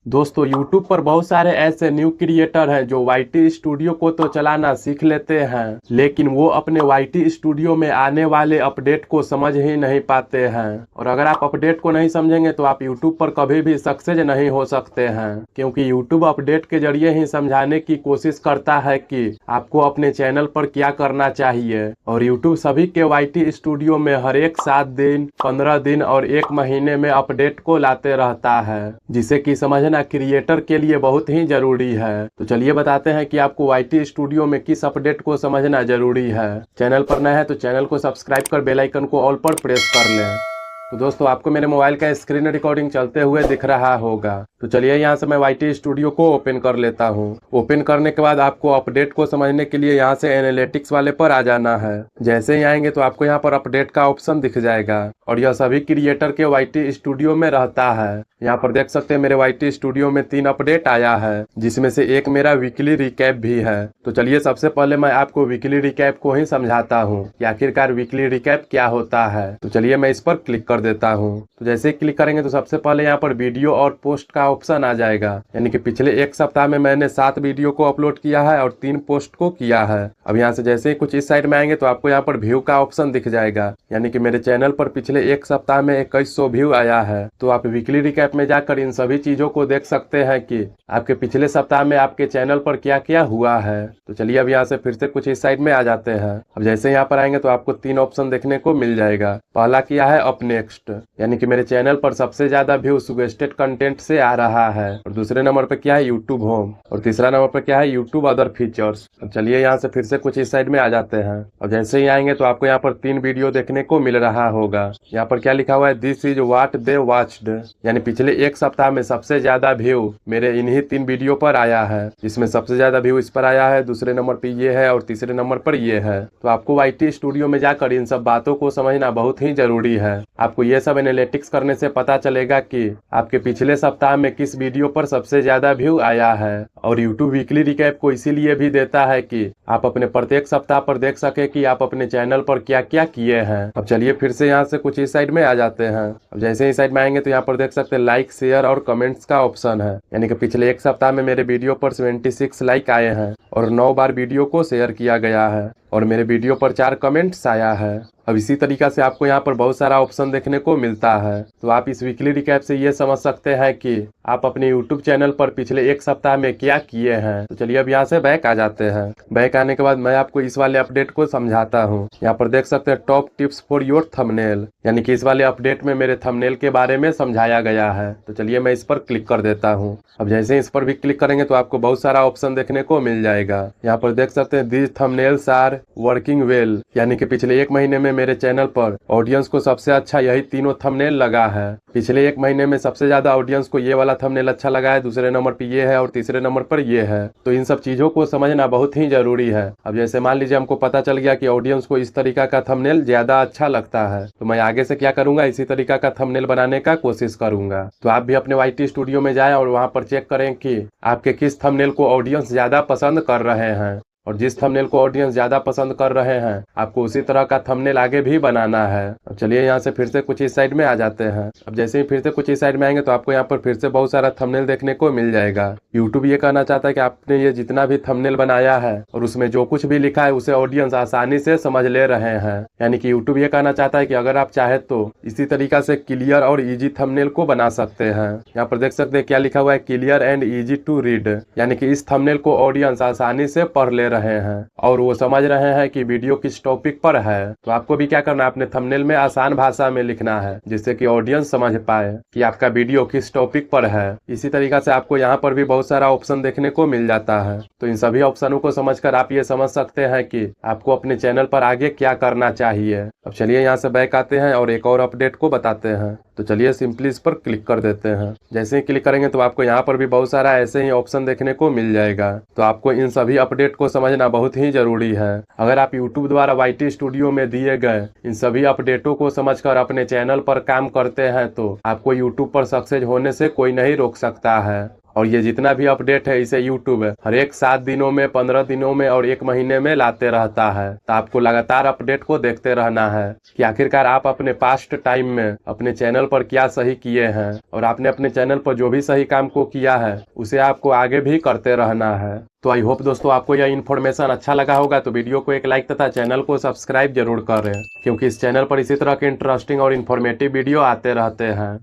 दोस्तों YouTube पर बहुत सारे ऐसे न्यू क्रिएटर हैं जो वाईटी स्टूडियो को तो चलाना सीख लेते हैं, लेकिन वो अपने वाईटी स्टूडियो में आने वाले अपडेट को समझ ही नहीं पाते हैं। और अगर आप अपडेट को नहीं समझेंगे तो आप YouTube पर कभी भी सक्सेस नहीं हो सकते हैं, क्योंकि YouTube अपडेट के जरिए ही समझाने की कोशिश करता है कि आपको अपने चैनल पर क्या करना चाहिए। और YouTube सभी के वाईटी स्टूडियो में हर एक 7 दिन, 15 दिन और 1 महीने में अपडेट को लाते रहता है, जिसे कि समझना क्रिएटर के लिए बहुत ही जरूरी है। तो चलिए बताते हैं कि आपको वाईटी स्टूडियो में किस अपडेट को समझना जरूरी है। चैनल पर नया है तो चैनल को सब्सक्राइब कर बेल आइकन को ऑल पर प्रेस कर लें। तो दोस्तों आपको मेरे मोबाइल का स्क्रीन रिकॉर्डिंग चलते हुए दिख रहा होगा। तो चलिए यहाँ से मैं वाईटी स्टूडियो को ओपन कर लेता हूँ। ओपन करने के बाद आपको अपडेट को समझने के लिए यहाँ से एनालिटिक्स वाले पर आ जाना है। जैसे ही आएंगे तो आपको यहाँ पर अपडेट का ऑप्शन दिख जाएगा और यह सभी क्रिएटर के वाईटी स्टूडियो में रहता है। यहाँ पर देख सकते हैं मेरे वाईटी स्टूडियो में 3 अपडेट आया है, जिसमें से एक मेरा वीकली रिकैप भी है। तो चलिए सबसे पहले मैं आपको वीकली रिकैप को ही समझाता हूँ कि आखिरकार वीकली रिकैप क्या होता है। तो चलिए मैं इस पर क्लिक कर देता हूँ। तो जैसे ही क्लिक करेंगे तो सबसे पहले यहाँ पर वीडियो और पोस्ट का ऑप्शन आ जाएगा, यानी कि पिछले एक सप्ताह में मैंने 7 वीडियो को अपलोड किया है और 3 पोस्ट को किया है। अब यहाँ से जैसे ही कुछ इस साइड में आएंगे तो आपको यहाँ पर व्यू का ऑप्शन दिख जाएगा, यानी कि मेरे चैनल पर पिछले एक सप्ताह में 2100 व्यू आया है। तो आप वीकली रिकैप में जाकर इन सभी चीजों को देख सकते हैं कि आपके पिछले सप्ताह में आपके चैनल पर क्या क्या हुआ है। तो चलिए अब यहाँ से फिर से कुछ इस साइड में आ जाते हैं। अब जैसे यहाँ पर आएंगे तो आपको 3 ऑप्शन देखने को मिल जाएगा। पहला क्या है अप नेक्स्ट, यानी कि मेरे चैनल पर सबसे ज्यादा व्यू सजेस्टेड कंटेंट से आ रहा है। और दूसरे नंबर पर क्या है यूट्यूब होम, और तीसरा नंबर पर क्या है यूट्यूब अदर फीचर्स। अब चलिए यहाँ से फिर से कुछ इस साइड में आ जाते हैं। अब जैसे ही आएंगे तो आपको यहाँ पर 3 वीडियो देखने को मिल रहा होगा। यहाँ पर क्या लिखा हुआ है this is what they watched, यानी पिछले एक सप्ताह में सबसे ज्यादा व्यू मेरे इन्हीं 3 वीडियो पर आया है, जिसमें सबसे ज्यादा व्यू इस पर आया है, दूसरे नंबर पर ये है और तीसरे नंबर पर ये है। तो आपको वाईटी स्टूडियो में जाकर इन सब बातों को समझना बहुत ही जरूरी है। आपको ये सब एनालिटिक्स करने से पता चलेगा कि आपके पिछले सप्ताह में किस वीडियो पर सबसे ज्यादा व्यू आया है। और यूट्यूब वीकली रिकैप को इसीलिए भी देता है कि आप अपने प्रत्येक सप्ताह पर देख सके कि आप अपने चैनल पर क्या क्या किए हैं। अब चलिए फिर से यहाँ से कुछ इस साइड में आ जाते हैं। अब जैसे ही साइड में आएंगे तो यहाँ पर देख सकते हैं लाइक शेयर और कमेंट्स का ऑप्शन है, यानी कि पिछले एक सप्ताह में मेरे वीडियो पर 76 लाइक आए हैं और 9 बार वीडियो को शेयर किया गया है और मेरे वीडियो पर 4 कमेंट्स आया है। अब इसी तरीका से आपको यहाँ पर बहुत सारा ऑप्शन देखने को मिलता है। तो आप इस वीकली रिकैप से ये समझ सकते हैं कि आप अपने यूट्यूब चैनल पर पिछले एक सप्ताह में क्या किए हैं। तो चलिए अब यहाँ से बैक आ जाते हैं। बैक आने के बाद मैं आपको इस वाले अपडेट को समझाता हूँ। यहाँ पर देख सकते हैं top tips for your thumbnail, यानी कि इस वाले अपडेट में मेरे थंबनेल के बारे में समझाया गया है। तो चलिए मैं इस पर क्लिक कर देता हूँ। अब जैसे इस पर भी क्लिक करेंगे तो आपको बहुत सारा ऑप्शन देखने को मिल जाएगा। यहाँ पर देख सकते हैं this thumbnails are working well, यानी कि पिछले एक महीने में मेरे चैनल पर ऑडियंस को सबसे अच्छा यही तीनों थंबनेल लगा है। पिछले एक महीने में सबसे ज्यादा ऑडियंस को ये वाला थंबनेल अच्छा लगा है, दूसरे नंबर पर ये है और तीसरे नंबर पर ये है। तो इन सब चीजों को समझना बहुत ही जरूरी है। अब जैसे मान लीजिए हमको पता चल गया कि ऑडियंस को इस तरीका का थंबनेल ज्यादा अच्छा लगता है, तो मैं आगे से क्या करूंगा, इसी तरीका का थंबनेल बनाने का कोशिश करूंगा। तो आप भी अपने वाईटी स्टूडियो में जाएं और वहां पर चेक करें कि आपके किस थंबनेल को ऑडियंस ज्यादा पसंद कर रहे हैं, और जिस थंबनेल को ऑडियंस ज्यादा पसंद कर रहे हैं आपको उसी तरह का थंबनेल आगे भी बनाना है। अब चलिए यहाँ से फिर से कुछ इस साइड में आ जाते हैं। अब जैसे ही फिर से कुछ इस साइड में आएंगे तो आपको यहाँ पर फिर से बहुत सारा थंबनेल देखने को मिल जाएगा। यूट्यूब ये कहना चाहता है कि आपने ये जितना भी थंबनेल बनाया है और उसमें जो कुछ भी लिखा है उसे ऑडियंस आसानी से समझ ले रहे हैं, यानी कि यूट्यूब ये कहना चाहता है कि अगर आप चाहे तो इसी तरीका से क्लियर और ईजी थंबनेल को बना सकते हैं। यहाँ पर देख सकते हैं क्या लिखा हुआ है clear and easy to read, यानी कि इस थंबनेल को ऑडियंस आसानी से पढ़ ले रहे हैं और वो समझ रहे हैं कि वीडियो किस टॉपिक पर है। तो आपको भी क्या करना है, अपने थंबनेल में आसान भाषा में लिखना है, जिससे कि ऑडियंस समझ पाए कि आपका वीडियो किस टॉपिक पर है। इसी तरीका से आपको यहाँ पर भी बहुत सारा ऑप्शन देखने को मिल जाता है। तो इन सभी ऑप्शनों को समझकर आप ये समझ सकते हैं कि आपको अपने चैनल पर आगे क्या करना चाहिए। अब चलिए यहाँ से बैक आते हैं और एक और अपडेट को बताते हैं। तो चलिए सिंपली इस पर क्लिक कर देते हैं। जैसे ही क्लिक करेंगे तो आपको यहाँ पर भी बहुत सारा ऐसे ही ऑप्शन देखने को मिल जाएगा। तो आपको इन सभी अपडेट को समझना बहुत ही जरूरी है। अगर आप YouTube द्वारा वाईटी स्टूडियो में दिए गए इन सभी अपडेटों को समझकर अपने चैनल पर काम करते हैं तो आपको YouTube पर सक्सेस होने से कोई नहीं रोक सकता है। और ये जितना भी अपडेट है इसे यूट्यूब हर एक 7 दिनों में, 15 दिनों में और 1 महीने में लाते रहता है। तो आपको लगातार अपडेट को देखते रहना है कि आखिरकार आप अपने पास्ट टाइम में अपने चैनल पर क्या सही किए हैं, और आपने अपने चैनल पर जो भी सही काम को किया है उसे आपको आगे भी करते रहना है। तो आई होप दोस्तों आपको यह इन्फॉर्मेशन अच्छा लगा होगा, तो वीडियो को एक लाइक तथा चैनल को सब्सक्राइब जरूर करें, क्योंकि इस चैनल पर इसी तरह के इंटरेस्टिंग और इन्फॉर्मेटिव वीडियो आते रहते हैं।